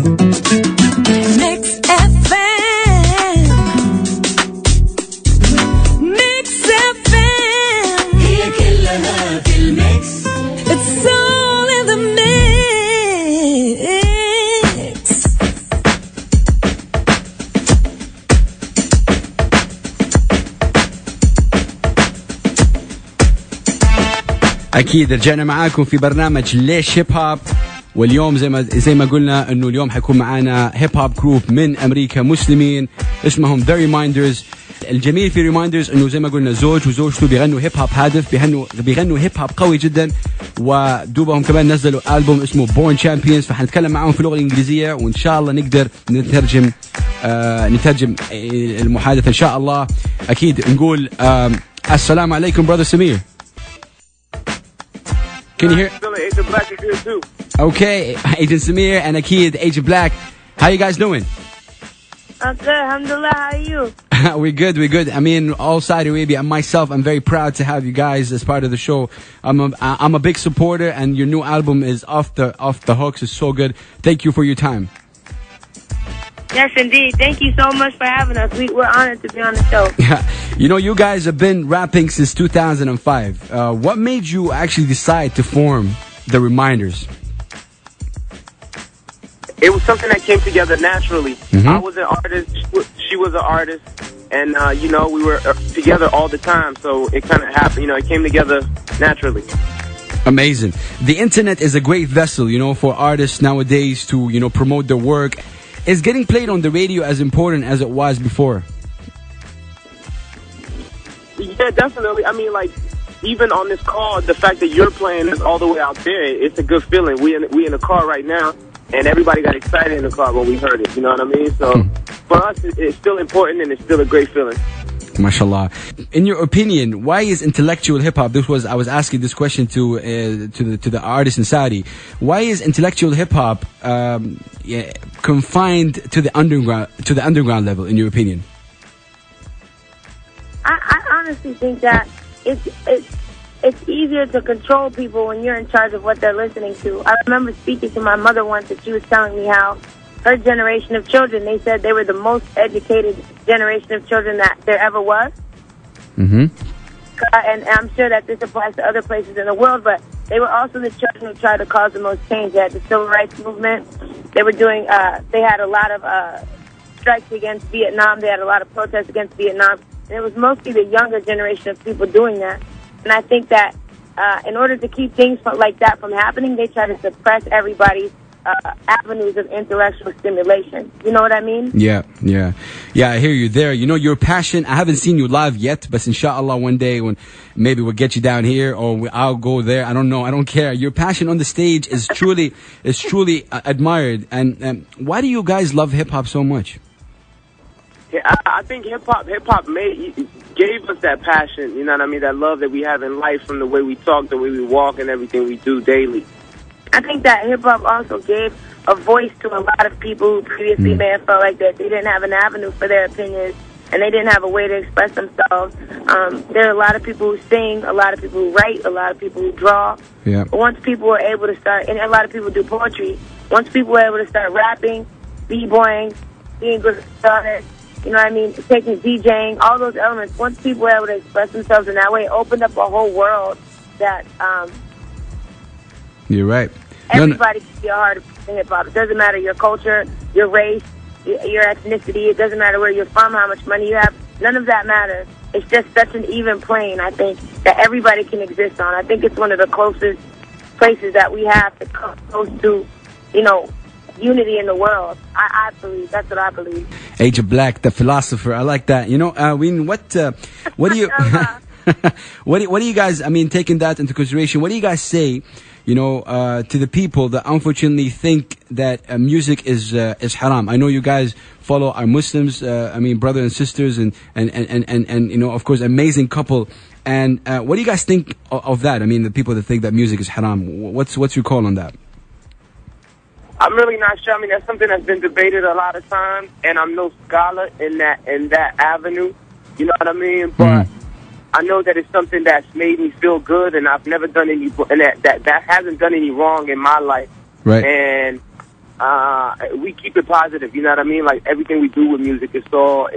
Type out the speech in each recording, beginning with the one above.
Mix FM. Mix FM. هي كلها في الميكس. It's all in the mix. أكيد رجعنا معاكم في برنامج ليش هيب هوب. واليوم زي ما قلنا انه اليوم حيكون معانا هيب هوب جروب من امريكا مسلمين اسمهم The Reminders. الجميل في Reminders انه زي ما قلنا زوج وزوجته بيغنوا هيب هوب هادف، بيغنوا هيب هوب قوي جدا، ودوبهم كمان نزلوا ألبوم اسمه Born Champions. فحنتكلم معاهم في اللغة الإنجليزية وإن شاء الله نقدر نترجم المحادثة إن شاء الله. أكيد نقول السلام عليكم brother Samir. Can you hear? Agent Black is here too. Okay, Agent Samir and Akid, Agent Black. How you guys doing? I'm good, alhamdulillah. How are you? We're good. I mean, all Saudi Arabia and myself, I'm very proud to have you guys as part of the show. I'm a big supporter, and your new album is off the hooks. It's so good. Thank you for your time. Yes, indeed. Thank you so much for having us. We're honored to be on the show. You know, you guys have been rapping since 2005. What made you actually decide to form The Reminders? It was something that came together naturally. Mm-hmm. I was an artist, she was an artist, and you know, we were together all the time, so it kind of happened, you know, it came together naturally. Amazing. The internet is a great vessel, you know, for artists nowadays to, you know, promote their work. Is getting played on the radio as important as it was before? Yeah, definitely. I mean, like, even on this call, the fact that you're playing this all the way out there, it's a good feeling. We in the car right now, and everybody got excited in the car when we heard it. You know what I mean? So for us, it's still important, and it's still a great feeling. MashaAllah. In your opinion, why is intellectual hip hop? I was asking this question to the artists in Saudi. Why is intellectual hip hop confined to the underground level? In your opinion? I honestly think that it's easier to control people when you're in charge of what they're listening to. I remember speaking to my mother once, and she was telling me how her generation of children, they said they were the most educated generation of children that there ever was. Mm-hmm. And I'm sure that this applies to other places in the world, but they were also the children who tried to cause the most change. They had the civil rights movement. They were doing, they had a lot of strikes against Vietnam. They had a lot of protests against Vietnam. And it was mostly the younger generation of people doing that. And I think that in order to keep things like that from happening, they try to suppress everybody's avenues of intellectual stimulation. You know what I mean? Yeah, I hear you there. You know, your passion, I haven't seen you live yet, but inshallah one day when maybe we'll get you down here or I'll go there. I don't know. I don't care. Your passion on the stage is truly admired. And why do you guys love hip hop so much? Yeah, I think hip hop gave us that passion, you know what I mean, that love that we have in life from the way we talk, the way we walk, and everything we do daily. I think that hip-hop also gave a voice to a lot of people who previously may have felt like that they didn't have an avenue for their opinions and they didn't have a way to express themselves. There are a lot of people who sing, a lot of people who write, a lot of people who draw. Yeah. But once people were able to start, and a lot of people do poetry, once people were able to start rapping, b-boying, being good artists, you know what I mean, taking DJing, all those elements, once people were able to express themselves in that way, it opened up a whole world that... You're right. Everybody can be a hard hip hop. It doesn't matter your culture, your race, your ethnicity. It doesn't matter where you're from, how much money you have. None of that matters. It's just such an even plane, I think, that everybody can exist on. I think it's one of the closest places that we have to come close to, you know, unity in the world. I believe. That's what I believe. Agent Black, the philosopher. I like that. You know, what do you... what do you guys, I mean, taking that into consideration, what do you guys say, you know, to the people that unfortunately think that music is haram? I know you guys follow our Muslims, I mean, brothers and sisters, and you know, of course, amazing couple. And what do you guys think of that? I mean, the people that think that music is haram. What's your call on that? I'm really not sure. I mean, that's something that's been debated a lot of times, and I'm no scholar in that avenue. You know what I mean? But I know that it's something that's made me feel good, and I've never done any, and that hasn't done any wrong in my life. Right. And we keep it positive. You know what I mean? Like everything we do with music is all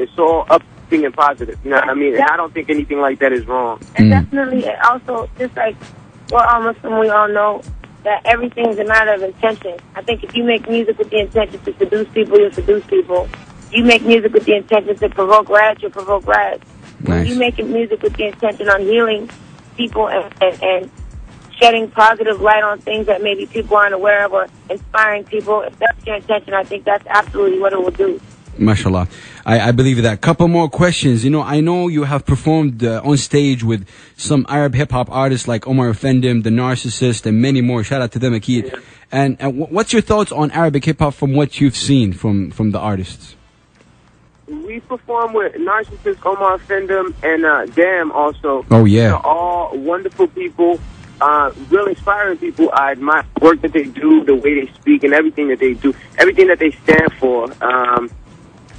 uplifting and positive. You know what I mean? And I don't think anything like that is wrong. And definitely, it also, just like we're all Muslim, we all know that everything's a matter of intention. I think if you make music with the intention to seduce people, you'll seduce people. If you make music with the intention to provoke riots, you'll provoke riots. Nice. If you make music with the intention on healing people and shedding positive light on things that maybe people aren't aware of, or inspiring people, if that's your intention, I think that's absolutely what it will do. Mashallah. I believe that. Couple more questions. You know, I know you have performed on stage with some Arab hip-hop artists like Omar Effendim, The Narcissist, and many more. Shout out to them, Akid. Yeah. And what's your thoughts on Arabic hip-hop from what you've seen from the artists? We perform with Narcissist, Omar Effendim, and Damn also. Oh, yeah. They're all wonderful people, real inspiring people. I admire the work that they do, the way they speak, and everything that they do, everything that they stand for.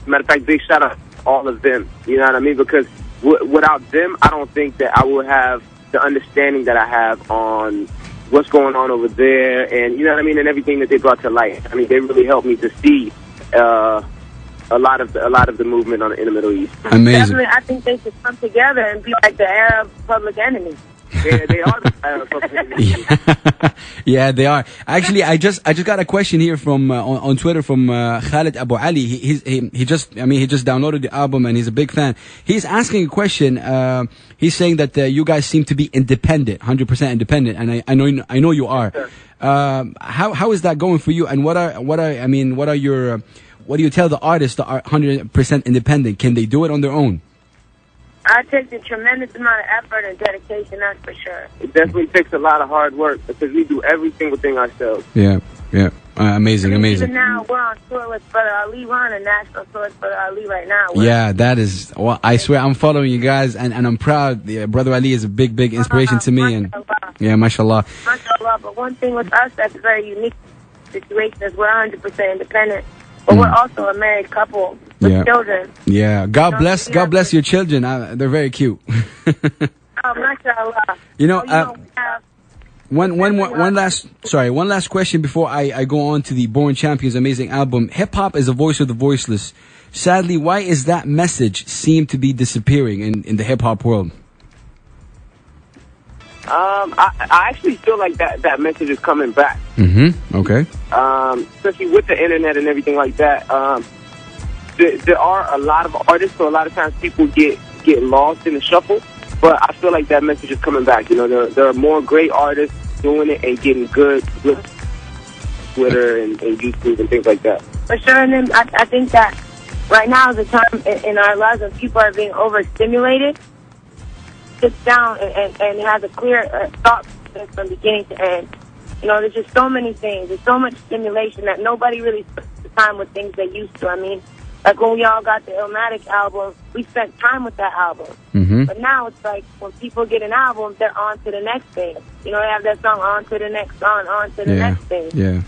Matter of fact, big shout out to all of them. You know what I mean? Because without them, I don't think that I would have the understanding that I have on what's going on over there, and you know what I mean, and everything that they brought to light. I mean, they really helped me to see a lot of the movement in the Middle East. Amazing. Definitely, I think they should come together and be like the Arab Public Enemy. Yeah, they are the Arab Public Enemy. Yeah, they are. Actually, I just got a question here from on Twitter from Khalid Abu Ali. He just downloaded the album and he's a big fan. He's asking a question. He's saying that you guys seem to be independent, 100% independent, and I know you are. How is that going for you? And what do you tell the artists that are 100% independent? Can they do it on their own? I take a tremendous amount of effort and dedication, that's for sure. It definitely takes a lot of hard work because we do every single thing ourselves. Yeah. Amazing. Even now, we're on tour with Brother Ali. We're on a national tour with Brother Ali right now. Yeah, that is. Well, I swear, I'm following you guys, and I'm proud. Yeah, Brother Ali is a big inspiration to me, and yeah, mashallah. Mashallah. But one thing with us that's a very unique situation is we're 100% independent, but we're also a married couple with children. Yeah, God bless your children. They're very cute. Oh, mashallah. You know, one last question before I go on to the Born Champions amazing album. Hip hop is a voice of the voiceless. Sadly, why is that message seem to be disappearing in the hip hop world? I actually feel like that message is coming back. Okay. Especially with the internet and everything like that. There are a lot of artists, so a lot of times people get lost in the shuffle. But I feel like that message is coming back. You know, there are more great artists doing it and getting good with Twitter and YouTube and things like that. For sure, and then I think that right now is a time in our lives when people are being overstimulated. Sits down and has a clear thought from beginning to end. You know, there's just so many things. There's so much stimulation that nobody really spends the time with things they used to. I mean, like when we all got the Illmatic album, we spent time with that album. But now it's like when people get an album, they're on to the next thing. You know, they have that song, on to the next song, on to the next thing. Yeah.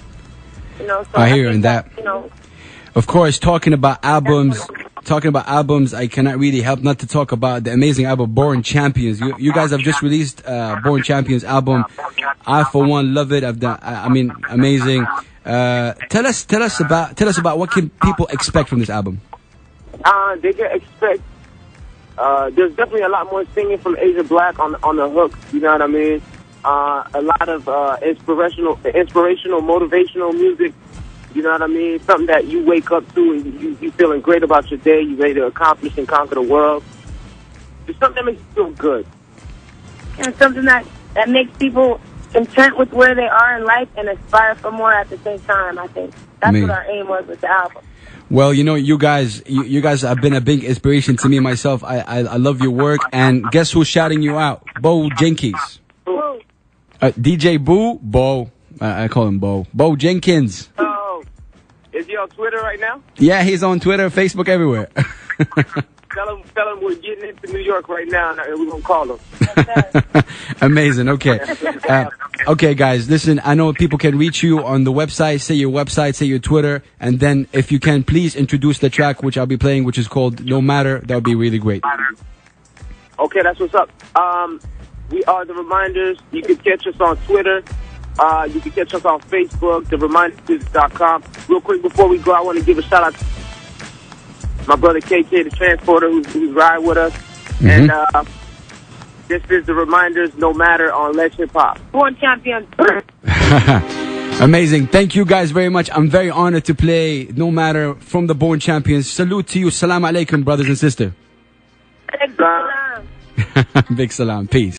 You know, so I hear you in that. You know, of course, talking about albums, I cannot really help not to talk about the amazing album Born Champions. You guys have just released Born Champions album. I for one love it. Amazing. Tell us about what can people expect from this album. They can expect. There's definitely a lot more singing from Asia Black on the hook. You know what I mean? A lot of inspirational, motivational music. You know what I mean? Something that you wake up to and you feeling great about your day. You ready to accomplish and conquer the world. It's something that makes you feel good. And something that makes people content with where they are in life and aspire for more at the same time. I think that's what our aim was with the album. Well, you know, you guys have been a big inspiration to me myself. I love your work, and guess who's shouting you out? Bo Jenkins. DJ Bo. I call him Bo. Bo Jenkins. Oh, is he on Twitter right now? Yeah, he's on Twitter, Facebook, everywhere. Tell him we're getting into New York right now, and we're going to call him. Amazing. Okay. Okay, guys, listen, I know people can reach you on the website. Say your website, say your Twitter, and then if you can, please introduce the track which I'll be playing, which is called No Matter. That would be really great. Okay, that's what's up. We are The Reminders. You can catch us on Twitter You can catch us on Facebook, theremindersmusic.com. Real quick before we go, I want to give a shout out to my brother KK, the transporter, who's riding with us. And this is the Reminders, No Matter, on Let's Hip Hop. Born champions. Amazing. Thank you guys very much. I'm very honored to play No Matter from the Born Champions. Salute to you. Salam alaikum, brothers and sisters. Salam. Big salam. Peace.